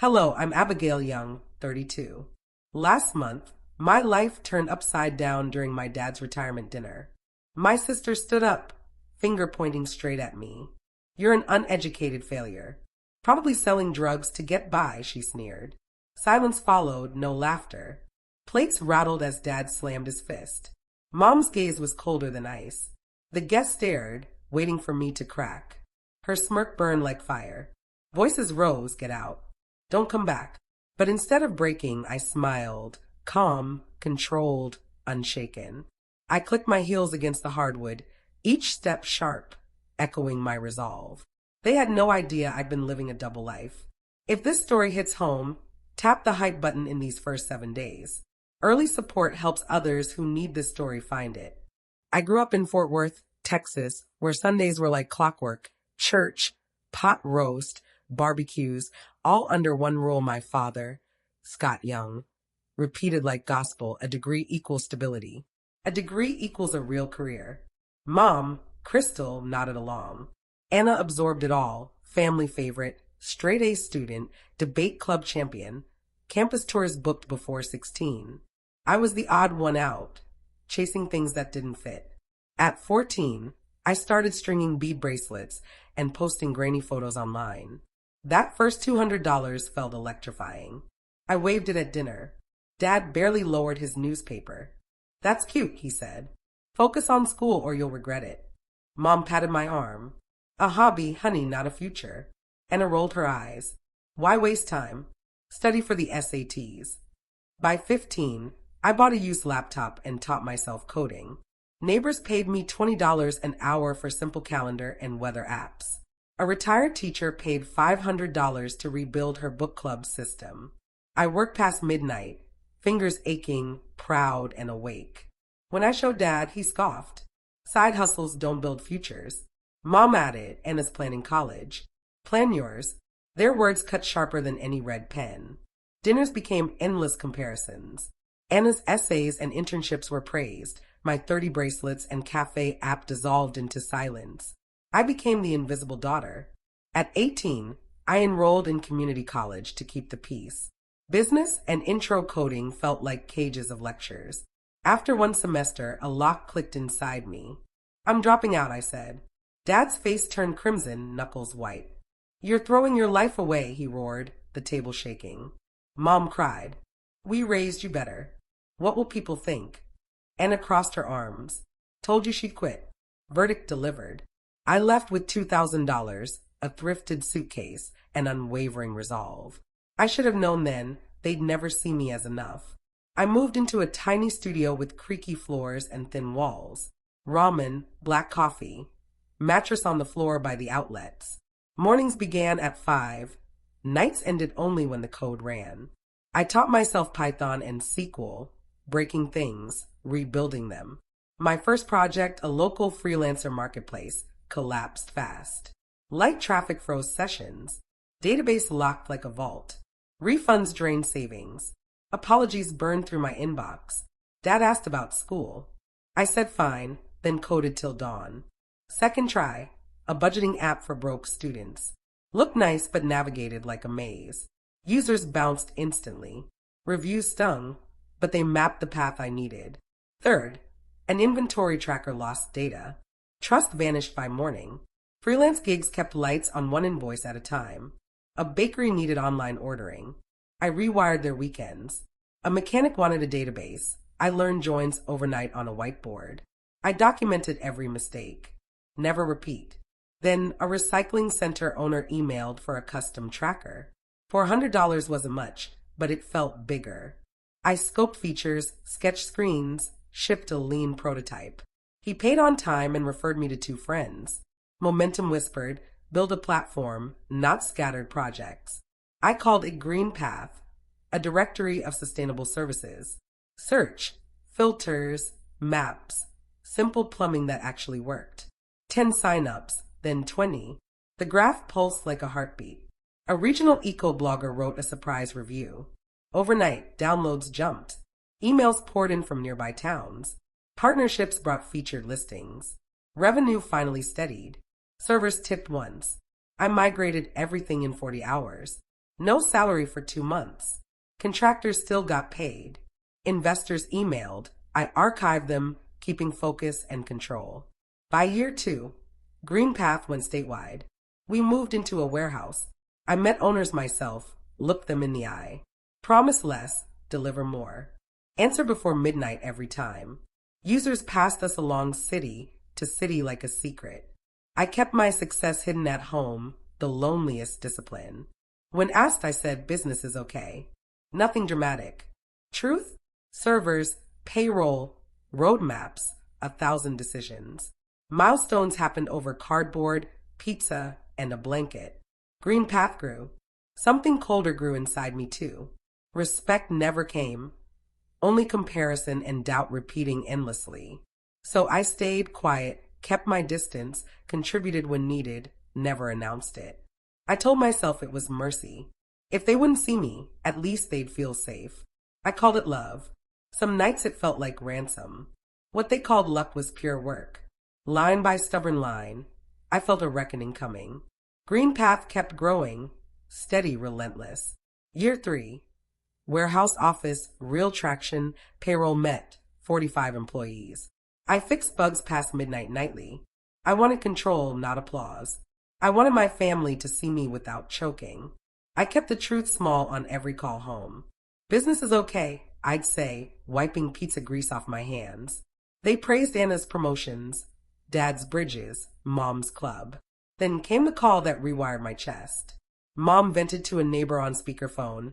Hello, I'm Abigail Young, 32. Last month, my life turned upside down during my dad's retirement dinner. My sister stood up, finger pointing straight at me. You're an uneducated failure. Probably selling drugs to get by, she sneered. Silence followed, no laughter. Plates rattled as Dad slammed his fist. Mom's gaze was colder than ice. The guest stared, waiting for me to crack. Her smirk burned like fire. Voices rose, get out. Don't come back. But instead of breaking, I smiled, calm, controlled, unshaken. I clicked my heels against the hardwood, each step sharp, echoing my resolve. They had no idea I'd been living a double life. If this story hits home, tap the hype button in these first 7 days. Early support helps others who need this story find it. I grew up in Fort Worth, Texas, where Sundays were like clockwork, church, pot roast, barbecues, all under one rule my father, Scott Young, repeated like gospel, a degree equals stability. A degree equals a real career. Mom, Crystal, nodded along. Anna absorbed it all, family favorite, straight A student, debate club champion, campus tours booked before 16. I was the odd one out, chasing things that didn't fit. At 14, I started stringing bead bracelets and posting grainy photos online. That first $200 felt electrifying. I waved it at dinner. Dad barely lowered his newspaper. That's cute, he said. Focus on school or you'll regret it. Mom patted my arm. A hobby, honey, not a future. Anna rolled her eyes. Why waste time? Study for the SATs. By 15, I bought a used laptop and taught myself coding. Neighbors paid me $20 an hour for simple calendar and weather apps. A retired teacher paid $500 to rebuild her book club system. I worked past midnight, fingers aching, proud and awake. When I showed Dad, he scoffed. Side hustles don't build futures. Mom added, Anna's planning college. Plan yours. Their words cut sharper than any red pen. Dinners became endless comparisons. Anna's essays and internships were praised. My 30 bracelets and cafe app dissolved into silence. I became the invisible daughter. At 18, I enrolled in community college to keep the peace. Business and intro coding felt like cages of lectures. After one semester, a lock clicked inside me. I'm dropping out, I said. Dad's face turned crimson, knuckles white. You're throwing your life away, he roared, the table shaking. Mom cried. We raised you better. What will people think? Anna crossed her arms. Told you she'd quit. Verdict delivered. I left with $2,000, a thrifted suitcase, and unwavering resolve. I should have known then they'd never see me as enough. I moved into a tiny studio with creaky floors and thin walls. Ramen, black coffee, mattress on the floor by the outlets. Mornings began at 5. Nights ended only when the code ran. I taught myself Python and SQL, breaking things, rebuilding them. My first project, a local freelancer marketplace, collapsed fast. Light traffic froze sessions. Database locked like a vault. Refunds drained savings. Apologies burned through my inbox. Dad asked about school. I said fine, then coded till dawn. Second try, a budgeting app for broke students. Looked nice but navigated like a maze. Users bounced instantly. Reviews stung, but they mapped the path I needed. Third, an inventory tracker lost data. Trust vanished by morning. Freelance gigs kept lights on one invoice at a time. A bakery needed online ordering. I rewired their weekends. A mechanic wanted a database. I learned joins overnight on a whiteboard. I documented every mistake. Never repeat. Then a recycling center owner emailed for a custom tracker. $400 wasn't much, but it felt bigger. I scoped features, sketched screens, shipped a lean prototype. He paid on time and referred me to 2 friends. Momentum whispered, build a platform, not scattered projects. I called it Green Path, a directory of sustainable services. Search, filters, maps, simple plumbing that actually worked. 10 signups, then 20. The graph pulsed like a heartbeat. A regional eco-blogger wrote a surprise review. Overnight, downloads jumped. Emails poured in from nearby towns. Partnerships brought featured listings. Revenue finally steadied. Servers tipped once. I migrated everything in 40 hours. No salary for 2 months. Contractors still got paid. Investors emailed. I archived them, keeping focus and control. By year 2, Green Path went statewide. We moved into a warehouse. I met owners myself, looked them in the eye. Promise less, deliver more. Answer before midnight every time. Users passed us along city to city like a secret. I kept my success hidden at home, the loneliest discipline. When asked, I said business is okay. Nothing dramatic. Truth? Servers, payroll, roadmaps, 1,000 decisions. Milestones happened over cardboard, pizza, and a blanket. Green Path grew. Something colder grew inside me too. Respect never came. Only comparison and doubt repeating endlessly. So I stayed quiet, kept my distance, contributed when needed, never announced it. I told myself it was mercy. If they wouldn't see me, at least they'd feel safe. I called it love. Some nights it felt like ransom. What they called luck was pure work. Line by stubborn line, I felt a reckoning coming. Green Path kept growing, steady, relentless. Year 3. Warehouse office, real traction, payroll met, 45 employees. I fixed bugs past midnight nightly. I wanted control, not applause. I wanted my family to see me without choking. I kept the truth small on every call home. Business is okay, I'd say, wiping pizza grease off my hands. They praised Anna's promotions, Dad's bridges, Mom's club. Then came the call that rewired my chest. Mom vented to a neighbor on speakerphone,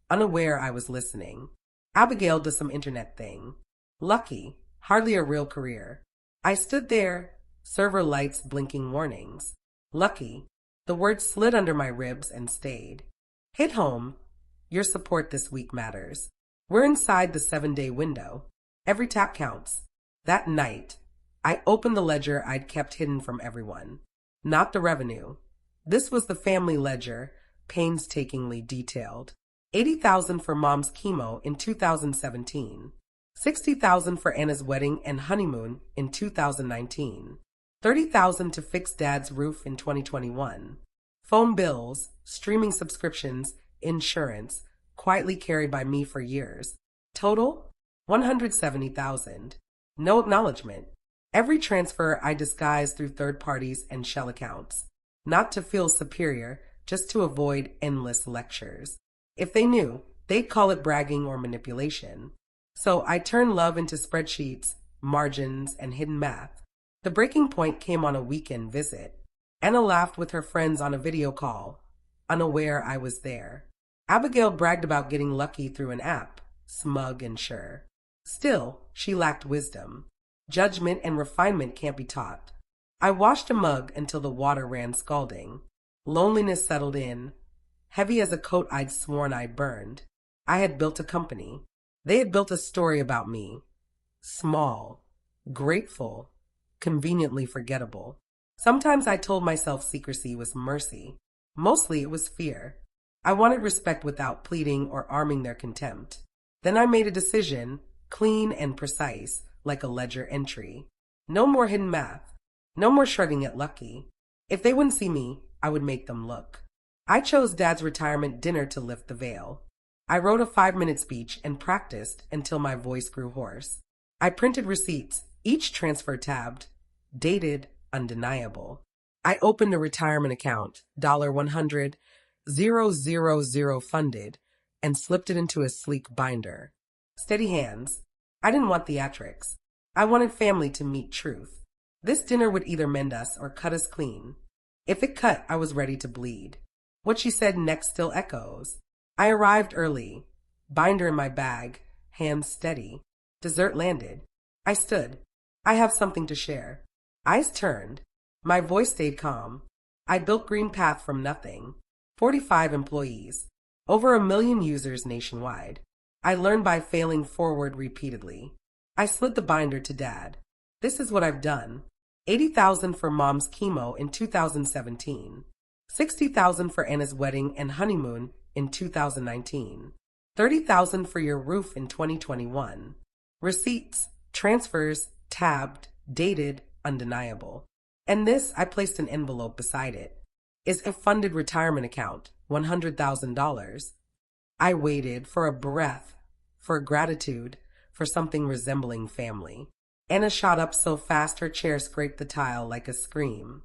unaware I was listening. Abigail does some internet thing. Lucky, hardly a real career. I stood there, server lights blinking warnings. Lucky, the word slid under my ribs and stayed. Hit home, your support this week matters. We're inside the 7-day window. Every tap counts. That night, I opened the ledger I'd kept hidden from everyone. Not the revenue. This was the family ledger, painstakingly detailed. $80,000 for Mom's chemo in 2017. $60,000 for Anna's wedding and honeymoon in 2019. $30,000 to fix Dad's roof in 2021. Phone bills, streaming subscriptions, insurance, quietly carried by me for years. Total? $170,000. No acknowledgement. Every transfer I disguised through third parties and shell accounts. Not to feel superior, just to avoid endless lectures. If they knew, they'd call it bragging or manipulation. So I turned love into spreadsheets, margins, and hidden math. The breaking point came on a weekend visit. Anna laughed with her friends on a video call, unaware I was there. Abigail bragged about getting lucky through an app, smug and sure. Still, she lacked wisdom. Judgment and refinement can't be taught. I washed a mug until the water ran scalding. Loneliness settled in, heavy as a coat I'd sworn I'd burned. I had built a company. They had built a story about me. Small, grateful, conveniently forgettable. Sometimes I told myself secrecy was mercy. Mostly it was fear. I wanted respect without pleading or arming their contempt. Then I made a decision, clean and precise, like a ledger entry. No more hidden math. No more shrugging at lucky. If they wouldn't see me, I would make them look. I chose Dad's retirement dinner to lift the veil. I wrote a 5-minute speech and practiced until my voice grew hoarse. I printed receipts, each transfer tabbed, dated, undeniable. I opened a retirement account, $100, 000 funded, and slipped it into a sleek binder. Steady hands. I didn't want theatrics. I wanted family to meet truth. This dinner would either mend us or cut us clean. If it cut, I was ready to bleed. What she said next still echoes. I arrived early, binder in my bag, hands steady. Dessert landed. I stood. I have something to share. Eyes turned. My voice stayed calm. I built Green Path from nothing. 45 employees. Over 1 million users nationwide. I learned by failing forward repeatedly. I slid the binder to Dad. This is what I've done. $80,000 for Mom's chemo in 2017. $60,000 for Anna's wedding and honeymoon in 2019. $30,000 for your roof in 2021. Receipts, transfers, tabbed, dated, undeniable. And this, I placed an envelope beside it. is a funded retirement account, $100,000. I waited for a breath, for gratitude, for something resembling family. Anna shot up so fast her chair scraped the tile like a scream.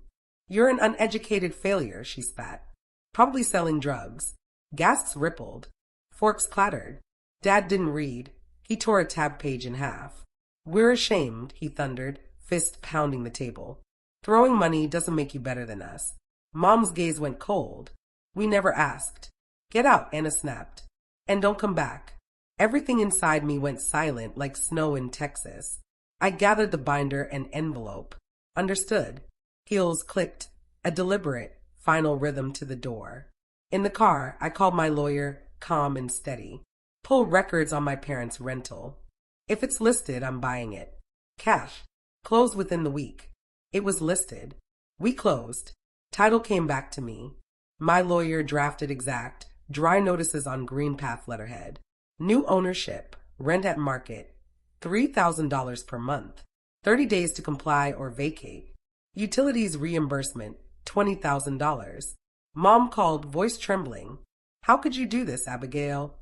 You're an uneducated failure, she spat. Probably selling drugs. Gasps rippled. Forks clattered. Dad didn't read. He tore a tab page in half. We're ashamed, he thundered, fist pounding the table. Throwing money doesn't make you better than us. Mom's gaze went cold. We never asked. Get out, Anna snapped. And don't come back. Everything inside me went silent like snow in Texas. I gathered the binder and envelope. Understood. Heels clicked, a deliberate, final rhythm to the door. In the car, I called my lawyer, calm and steady. Pull records on my parents' rental. If it's listed, I'm buying it. Cash. Close within the week. It was listed. We closed. Title came back to me. My lawyer drafted exact, dry notices on green path letterhead. New ownership, rent at market, $3,000 per month, 30 days to comply or vacate. Utilities reimbursement, $20,000. Mom called, voice trembling. How could you do this, Abigail?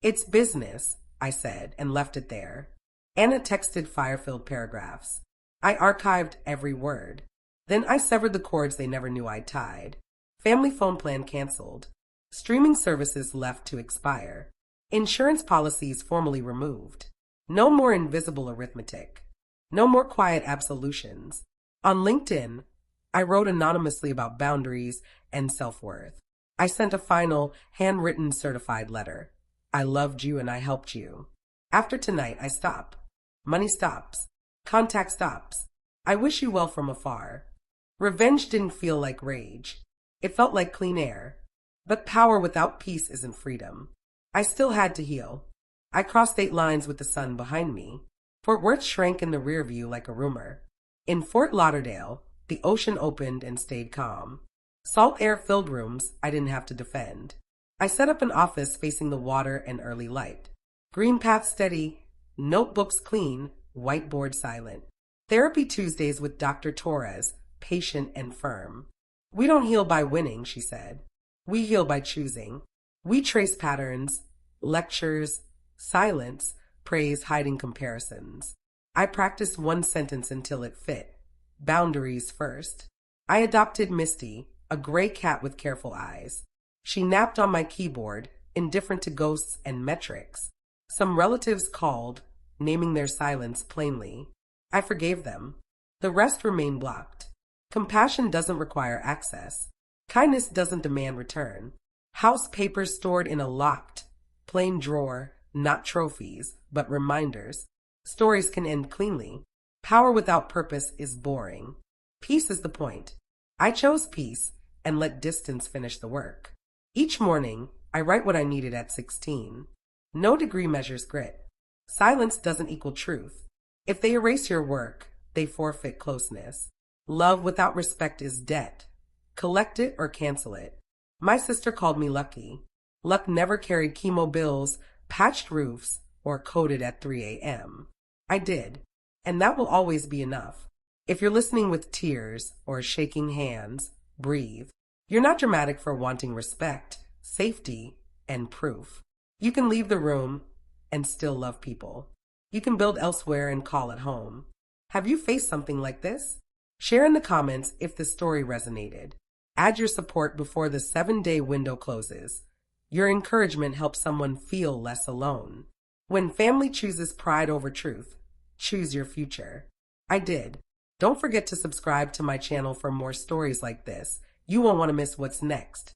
It's business, I said, and left it there. Anna texted fire-filled paragraphs. I archived every word. Then I severed the cords they never knew I'd tied. Family phone plan canceled. Streaming services left to expire. Insurance policies formally removed. No more invisible arithmetic. No more quiet absolutions. On LinkedIn, I wrote anonymously about boundaries and self-worth. I sent a final, handwritten certified letter. I loved you and I helped you. After tonight, I stop. Money stops. Contact stops. I wish you well from afar. Revenge didn't feel like rage. It felt like clean air. But power without peace isn't freedom. I still had to heal. I crossed state lines with the sun behind me. Fort Worth shrank in the rear view like a rumor. In Fort Lauderdale, the ocean opened and stayed calm. Salt air-filled rooms I didn't have to defend. I set up an office facing the water and early light. Green path steady, notebooks clean, whiteboard silent. Therapy Tuesdays with Dr. Torres, patient and firm. We don't heal by winning, she said. We heal by choosing. We trace patterns, lectures, silence, praise hiding comparisons. I practiced one sentence until it fit. Boundaries first. I adopted Misty, a gray cat with careful eyes. She napped on my keyboard, indifferent to ghosts and metrics. Some relatives called, naming their silence plainly. I forgave them. The rest remained blocked. Compassion doesn't require access. Kindness doesn't demand return. House papers stored in a locked, plain drawer, not trophies, but reminders. Stories can end cleanly. Power without purpose is boring. Peace is the point. I chose peace and let distance finish the work. Each morning, I write what I needed at 16. No degree measures grit. Silence doesn't equal truth. If they erase your work, they forfeit closeness. Love without respect is debt. Collect it or cancel it. My sister called me lucky. Luck never carried chemo bills, patched roofs, or coded at 3 a.m. I did, and that will always be enough. If you're listening with tears or shaking hands, breathe. You're not dramatic for wanting respect, safety, and proof. You can leave the room and still love people. You can build elsewhere and call it home. Have you faced something like this? Share in the comments if the story resonated. Add your support before the 7-day window closes. Your encouragement helps someone feel less alone. When family chooses pride over truth, choose your future. I did. Don't forget to subscribe to my channel for more stories like this. You won't want to miss what's next.